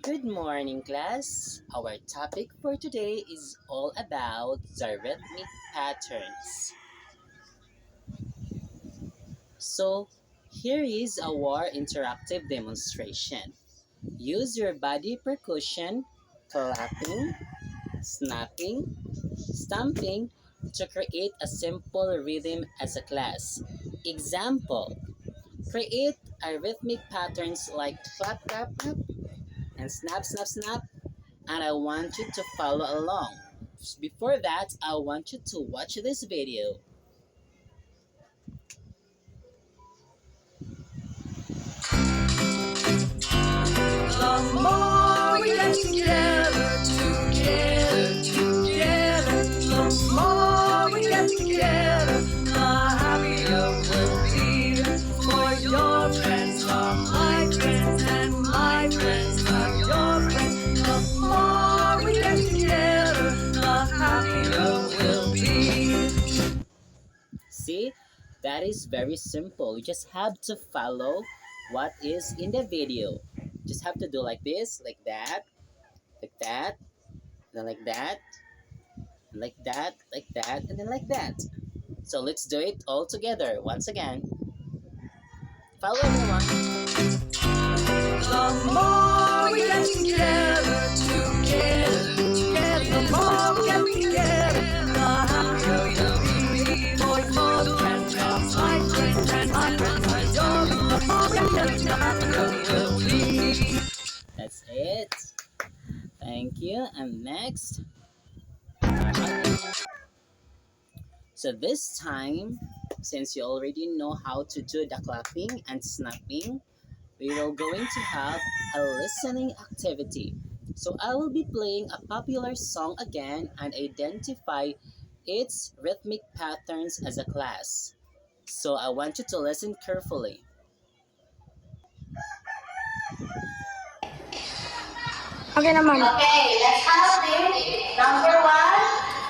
Good morning, class. Our topic for today is all about the rhythmic patterns. So, here is our interactive demonstration. Use your body percussion, clapping, snapping, stamping to create a simple rhythm as a class. Example, create a rhythmic patterns like clap, clap, clap, and snap, snap, snap, and I want you to follow along. Before that, I want you to watch this video. The more we get together, the more we get together, the happier we'll be. For your friends are my friends, and my friends are your friends. The more we get together, the happier we'll be. See, that is very simple. You just have to follow what is in the video. Just have to do like this, like that, then like that, like that, like that, and then like that. So let's do it all together once again. Follow everyone. The more we get together, the more we get together, the happier we'll be. For your friends are my friends, and my friends are yours. The more we get together, the happier we'll be. That's it. Thank you. And next. So this time, since you already know how to do the clapping and snapping, we will going to have a listening activity. So I will be playing a popular song again and identify its rhythmic patterns as a class. So I want you to listen carefully. Okay naman. Okay, let's have it. Number one,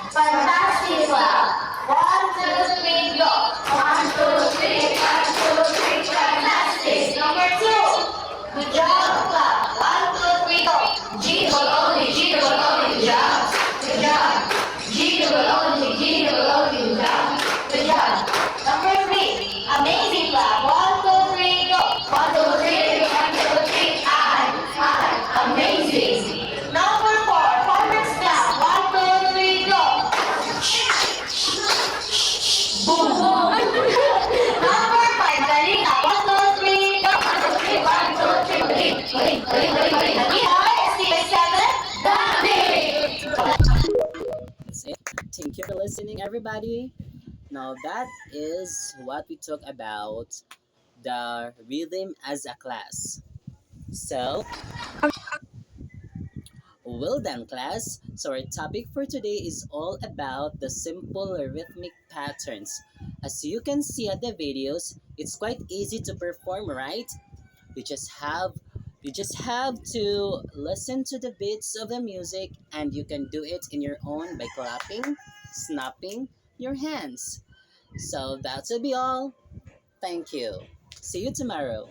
fantastic clap. One, two, three, go. One, two, three, one, two, three, fantastic. Number two, good job, clap. One, two, three, go. G double only, good job. Good job. G double only, good job. Good job. Number three, amazing clap. One, two, three, go. One, two, three, one, two, three, amazing. Number four, farmer's clap. One, two, three, go. Boom. Number five, galing up. One, two, three, go. One, two, three, one, two, three. Ulit. Seven. That's it. Thank you for listening, everybody. Now that is what we talk about the rhythm as a class. So, well done, class. So, our topic for today is all about the simple rhythmic patterns. As you can see at the videos, it's quite easy to perform, right? You just have you just have to listen to the beats of the music and you can do it in your own by clapping, snapping your hands. So that will be all. Thank you. See you tomorrow.